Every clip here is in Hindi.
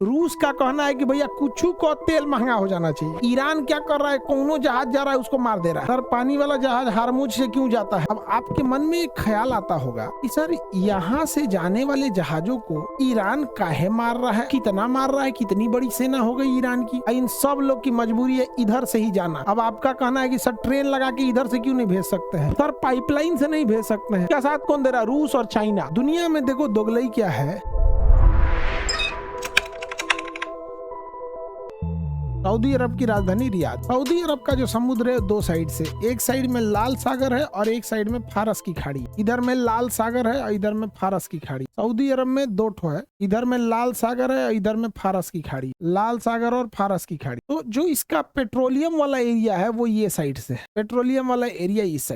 रूस का कहना है कि भैया कुछ को तेल महंगा हो जाना चाहिए। ईरान क्या कर रहा है, कोनो जहाज जा रहा है उसको मार दे रहा है। सर पानी वाला जहाज हारमुज से क्यों जाता है? अब आपके मन में एक ख्याल आता होगा कि सर यहाँ से जाने वाले जहाजों को ईरान काहे मार रहा है, कितना मार रहा है, कितनी बड़ी सेना हो गई ईरान की। इन सब लोग की मजबूरी है इधर से ही जाना। अब आपका कहना है कि सर ट्रेन लगा के इधर से क्यों नहीं भेज सकते हैं? सर पाइपलाइन से नहीं भेज सकते हैं क्या? साथ कौन दे रहा है? रूस और चाइना। दुनिया में देखो दोगलई क्या है। सऊदी अरब की राजधानी रियाद। सऊदी अरब का जो समुद्र है दो साइड से, एक साइड में लाल सागर है और एक साइड में फारस की खाड़ी। इधर में लाल सागर है और इधर में फारस की खाड़ी। सऊदी अरब में दो ठो है, इधर में लाल सागर है और इधर में फारस की खाड़ी। लाल सागर और फारस की खाड़ी। तो जो इसका पेट्रोलियम वाला एरिया है वो ये साइड से, पेट्रोलियम वाला एरिया इस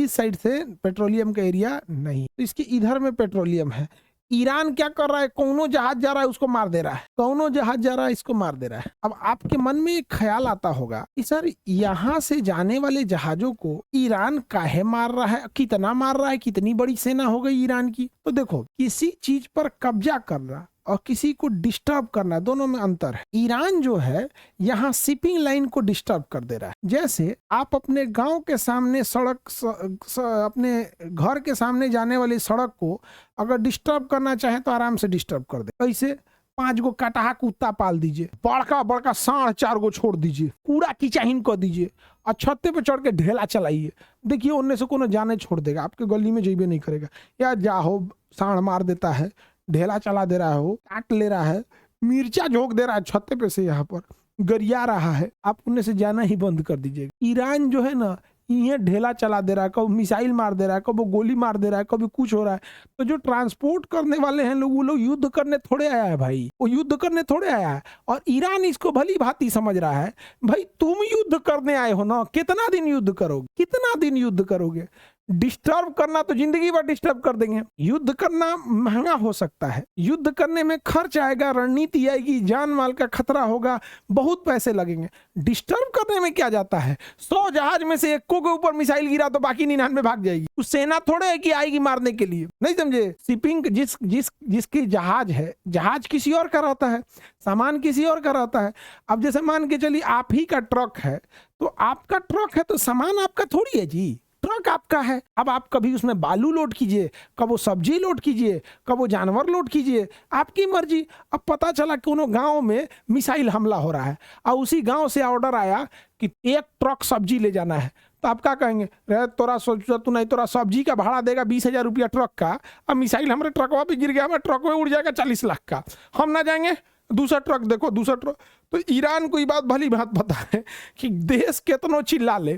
साइड से पेट्रोलियम का एरिया नहीं। तो इसके इधर में पेट्रोलियम है। ईरान क्या कर रहा है, कौनो जहाज जा रहा है उसको मार दे रहा है, कौनो जहाज जा रहा है इसको मार दे रहा है। अब आपके मन में एक ख्याल आता होगा कि सर यहाँ से जाने वाले जहाजों को ईरान काहे मार रहा है, कितना मार रहा है, कितनी बड़ी सेना हो गई ईरान की। तो देखो, किसी चीज पर कब्जा करना और किसी को डिस्टर्ब करना, दोनों में अंतर है। ईरान जो है यहाँ शिपिंग लाइन को डिस्टर्ब कर दे रहा है। जैसे आप अपने गांव के सामने अपने घर के सामने जाने वाली सड़क को अगर डिस्टर्ब करना चाहे तो आराम से डिस्टर्ब कर दे। कैसे? 5 गो कटहा कुत्ता पाल दीजिए, बड़का बड़का सांड 4 गो छोड़ दीजिए, कूड़ा कीचाहीन कर दीजिए और छत्ते पे चढ़ के ढेला चलाइए। देखिए उनने से कोनो जाने छोड़ देगा, आपके गली में जेबे नहीं करेगा। या जाहो सांड मार देता है, ढेला चला दे रहा हो, काट ले रहा है, मिर्चा झोंक दे रहा है छत्ते पे से, यहाँ पर गरिया रहा है, आप उनने से जाना ही बंद कर दीजिएगा। ईरान जो है ना ये ढेला चला दे रहा है, कभी मिसाइल मार दे रहा है, कभी गोली मार दे रहा है, कभी कुछ हो रहा है। तो जो ट्रांसपोर्ट करने वाले हैं लोग, वो लोग युद्ध करने थोड़े आया है भाई, वो युद्ध करने थोड़े आया है। और ईरान इसको भली भांति समझ रहा है, भाई तुम युद्ध करने आए हो ना, कितना दिन युद्ध करोगे, कितना दिन युद्ध करोगे? डिस्टर्ब करना तो जिंदगी भर डिस्टर्ब कर देंगे। युद्ध करना महंगा हो सकता है, युद्ध करने में खर्च आएगा, रणनीति आएगी, जान माल का खतरा होगा, बहुत पैसे लगेंगे। डिस्टर्ब करने में क्या जाता है? 100 जहाज में से 1 के ऊपर मिसाइल गिरा तो बाकी 99 भाग जाएगी। उस सेना थोड़े है कि आएगी मारने के लिए, नहीं समझे? शिपिंग जिसकी जहाज है, जहाज किसी और का रहता है, सामान किसी और का रहता है। अब जैसे मान के चलिए आप ही का ट्रक है, तो आपका ट्रक है तो सामान आपका थोड़ी है जी, ट्रक आपका है। अब आप कभी उसमें बालू लोड कीजिए, कब वो सब्जी लोड कीजिए, कब वो जानवर लोड कीजिए, आपकी मर्जी। अब पता चला कोनो गांव में मिसाइल हमला हो रहा है और उसी गांव से ऑर्डर आया कि 1 ट्रक सब्जी ले जाना है, तो आप क्या कहेंगे? रे तोरा सोचा तू नहीं, तोरा सब्जी का भाड़ा देगा 20,000 रुपया ट्रक का, अब मिसाइल हमारे ट्रकवा पे गिर गया, हमारे ट्रक में उड़ जाएगा 40 लाख का, हम ना जाएंगे? दूसरा ट्रक देखो, दूसरा ट्रक। तो ईरान को ये बात भली बात पता है कि देश कितनो चिल्ला ले,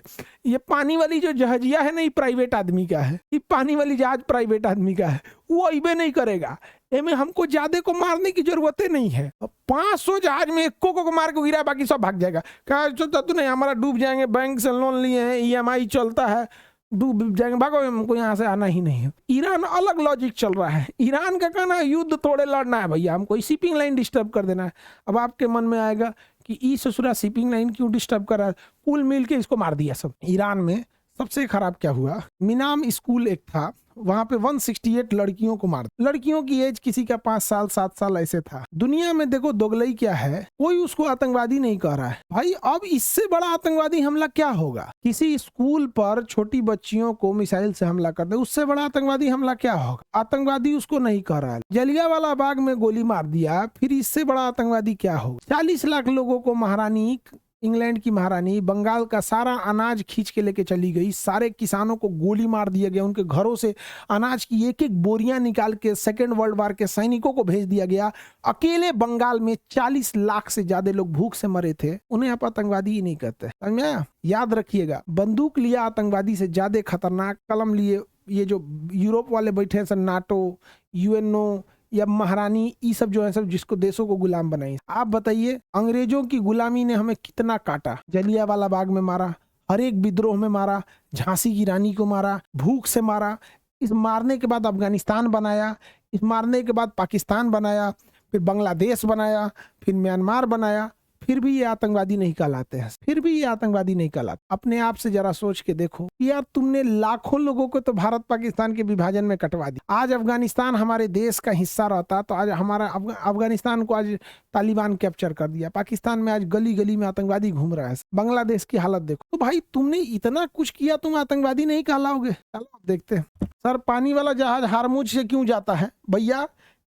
ये पानी वाली जो जहाजिया है ना, ये प्राइवेट आदमी का है, ये पानी वाली जहाज प्राइवेट आदमी का है, वो अबे नहीं करेगा। एमे हमको ज्यादा को मारने की जरूरत नहीं है। 500 जहाज में 1 को मार के गिरा, बाकी सब भाग जाएगा। कहा तो नहीं, हमारा डूब जाएंगे, बैंक से लोन लिए हैं, EMI चलता है, डूब जाएंगे, भागो, हमको यहाँ से आना ही नहीं है। ईरान अलग लॉजिक चल रहा है। ईरान का कहना है युद्ध थोड़े लड़ना है भैया, हमको शिपिंग लाइन डिस्टर्ब कर देना है। अब आपके मन में आएगा कि ई ससुरा शिपिंग लाइन क्यों डिस्टर्ब कर रहा है, कुल मिल के इसको मार दिया सब। ईरान में सबसे खराब क्या हुआ, मिनाम स्कूल एक था, वहां पे 168 लड़कियों को मार। लड़कियों की एज किसी का 5 साल 7 साल ऐसे था। दुनिया में देखो दोगलई क्या है, कोई उसको आतंकवादी नहीं कह रहा है भाई। अब इससे बड़ा आतंकवादी हमला क्या होगा? किसी स्कूल पर छोटी बच्चियों को मिसाइल से हमला कर दे, उससे बड़ा आतंकवादी हमला क्या होगा? आतंकवादी उसको नहीं कह रहा है। जलियांवाला बाग में गोली मार दिया, फिर इससे बड़ा आतंकवादी क्या होगा? 40 लाख लोगों को महारानी, इंग्लैंड की महारानी बंगाल का सारा अनाज खींच के लेके चली गई, सारे किसानों को गोली मार दिया गया, उनके घरों से अनाज की 1-1 बोरियां निकाल के सेकेंड वर्ल्ड वार के सैनिकों को भेज दिया गया। अकेले बंगाल में 40 लाख से ज्यादा लोग भूख से मरे थे। उन्हें आप आतंकवादी ही नहीं कहते, समझ में आया? याद रखिएगा, बंदूक लिया आतंकवादी से ज्यादा खतरनाक, कलम लिए ये जो यूरोप वाले बैठे हैं, नाटो, UNO या महारानी, ये सब जो है सब जिसको देशों को गुलाम बनाई। आप बताइए, अंग्रेजों की गुलामी ने हमें कितना काटा। जलियांवाला बाग में मारा, हर एक विद्रोह में मारा, झांसी की रानी को मारा, भूख से मारा। इस मारने के बाद अफगानिस्तान बनाया, इस मारने के बाद पाकिस्तान बनाया, फिर बांग्लादेश बनाया, फिर म्यांमार बनाया, फिर भी ये आतंकवादी नहीं कहलाते हैं, फिर भी ये आतंकवादी नहीं कहलाते। अपने आप से जरा सोच के देखो कि यार तुमने लाखों लोगों को तो भारत पाकिस्तान के विभाजन में कटवा दिया। आज अफगानिस्तान हमारे देश का हिस्सा रहता तो आज हमारा अफगानिस्तान को आज तालिबान कैप्चर कर दिया। पाकिस्तान में आज गली गली में आतंकवादी घूम रहा है। बांग्लादेश की हालत देखो। तो भाई तुमने इतना कुछ किया, तुम आतंकवादी नहीं कहलाओगे? चलो देखते हैं। सर पानी वाला जहाज हारमुज से क्यों जाता है? भैया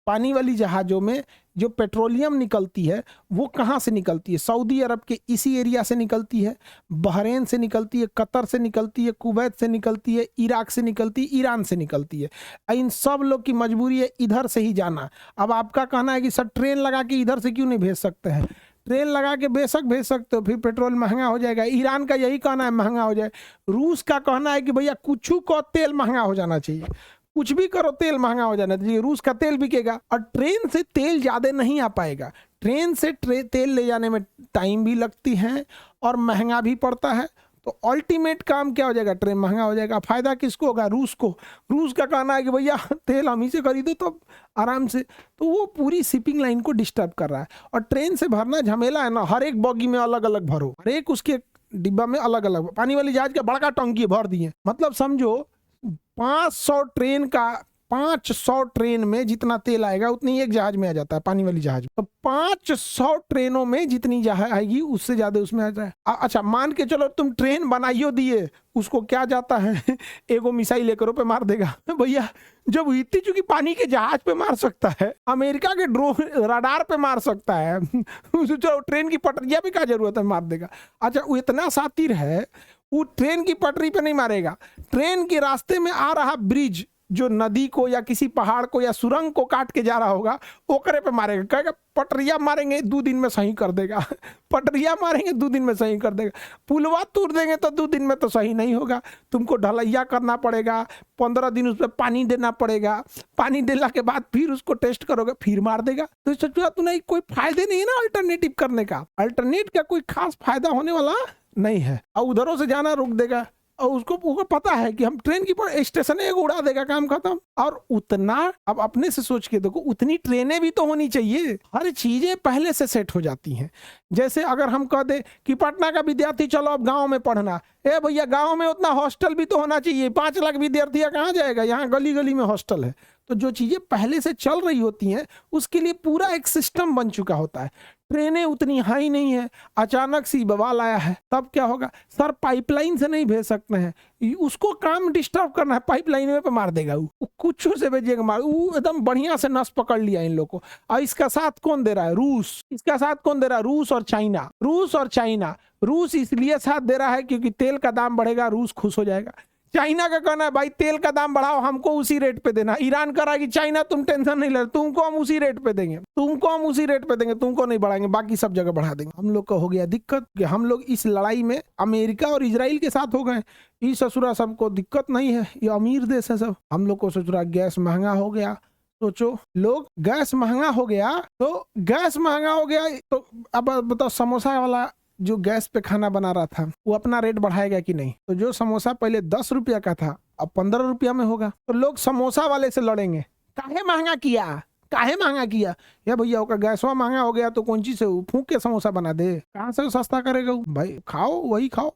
पानी वाली जहाजों में जो पेट्रोलियम निकलती है वो कहाँ से निकलती है? सऊदी अरब के इसी एरिया से निकलती है, बहरीन से निकलती है, कतर से निकलती है, कुवैत से निकलती है, इराक से निकलती है, ईरान से निकलती है। इन सब लोग की मजबूरी है इधर से ही जाना। अब आपका कहना है कि सर ट्रेन लगा के इधर से क्यों नहीं भेज सकते हैं? ट्रेन लगा के बेशक भेज सकते हो, फिर पेट्रोल महंगा हो जाएगा। ईरान का यही कहना है महंगा हो जाए। रूस का कहना है कि भैया कुछ को तेल महंगा हो जाना चाहिए, कुछ भी करो तेल महंगा हो जाना चाहिए। रूस का तेल बिकेगा और ट्रेन से तेल ज्यादा नहीं आ पाएगा। ट्रेन से तेल ले जाने में टाइम भी लगती है और महंगा भी पड़ता है। तो अल्टीमेट काम क्या हो जाएगा? ट्रेन महंगा हो जाएगा। फायदा किसको होगा? रूस को। रूस का कहना है कि भैया तेल हम ही से खरीदो तो आराम से। तो वो पूरी शिपिंग लाइन को डिस्टर्ब कर रहा है। और ट्रेन से भरना झमेला है ना, हर एक बॉगी में अलग अलग भरो, हर एक उसके डिब्बा में अलग अलग। पानी वाली जहाज का बड़का टंकी भर दिए, मतलब समझो 500 ट्रेन में जितना तेल आएगा उतनी एक जहाज में आ जाता है, पानी वाली जहाज। तो 500 ट्रेनों में जितनी जहाज आएगी उससे ज्यादा उसमें आ जाए। अच्छा मान के चलो तुम ट्रेन बनाइयो दिए, उसको क्या जाता है एगो मिसाइल लेकर पे मार देगा। भैया जब इतनी चूंकि पानी के जहाज पे मार सकता है, अमेरिका के ड्रोन रडार पे मार सकता है, चलो ट्रेन की पटरिया भी क्या जरूरत है, मार देगा। अच्छा वो इतना शातिर है, वो ट्रेन की पटरी पे नहीं मारेगा, ट्रेन के रास्ते में आ रहा ब्रिज जो नदी को या किसी पहाड़ को या सुरंग को काट के जा रहा होगा ओकरे पे मारेगा। कहेगा पटरिया मारेंगे 2 दिन में सही कर देगा, पटरिया मारेंगे 2 दिन में सही कर देगा। पुलवा तोड़ देंगे तो 2 दिन में तो सही नहीं होगा, तुमको ढलैया करना पड़ेगा, 15 दिन उस पर पानी देना पड़ेगा, पानी देने के बाद फिर उसको टेस्ट करोगे फिर मार देगा। तो सोचो तो नहीं, कोई फायदे नहीं है ना अल्टरनेटिव करने का। अल्टरनेट का कोई खास फायदा होने वाला नहीं है। और उधरों से जाना रोक देगा और उसको पता है कि हम ट्रेन की स्टेशन एक उड़ा देगा, काम खत्म। और उतना अब अपने से सोच के देखो, उतनी ट्रेनें भी तो होनी चाहिए। हर चीजें पहले से सेट हो जाती हैं। जैसे अगर हम कह दे कि पटना का विद्यार्थी चलो अब गांव में पढ़ना, ए भैया गांव में उतना हॉस्टल भी तो होना चाहिए। 5 लाख विद्यार्थी कहाँ जाएगा? यहाँ गली गली में हॉस्टल है। तो जो चीजें पहले से चल रही होती हैं उसके लिए पूरा एक सिस्टम बन चुका होता है। ट्रेनें उतनी हाई नहीं है, अचानक सी बवाल आया है, तब क्या होगा? सर पाइपलाइन से नहीं भेज सकते हैं, उसको काम डिस्टर्ब करना है, पाइपलाइन पे मार देगा। वो कुछ से भेजिएगा मार, वो एकदम बढ़िया से नस पकड़ लिया इन लोगों को। और इसका साथ कौन दे रहा है? रूस। इसका साथ कौन दे रहा है? रूस और चाइना। रूस और चाइना। रूस इसलिए साथ दे रहा है क्योंकि तेल का दाम बढ़ेगा, रूस खुश हो जाएगा। चाइना का कहना है भाई तेल का दाम बढ़ाओ, हमको उसी रेट पे देना। ईरान कह रहा है कि चाइना तुम टेंशन नहीं ले, तुमको हम उसी रेट पे देंगे, तुमको हम उसी रेट पे देंगे, तुमको नहीं बढ़ाएंगे, बाकी सब जगह बढ़ा देंगे। हम लोग का हो गया दिक्कत कि हम लोग इस लड़ाई में अमेरिका और इजराइल के साथ हो गए। इस ससुरा सबको दिक्कत नहीं है, ये अमीर देश है सब। हम लोग को ससुरा गैस महंगा हो गया। सोचो लोग, गैस महंगा हो गया तो गैस महंगा हो गया तो अब बताओ समोसा वाला जो गैस पे खाना बना रहा था वो अपना रेट बढ़ाएगा कि नहीं? तो जो समोसा पहले 10 रुपया का था अब 15 रुपया में होगा। तो लोग समोसा वाले से लड़ेंगे, काहे महंगा किया, काहे महंगा किया? या भैया होगा गैसवा महंगा हो गया तो कौन चीज से फूंक के समोसा बना दे, कहाँ से सस्ता करेगा? भाई खाओ, वही खाओ।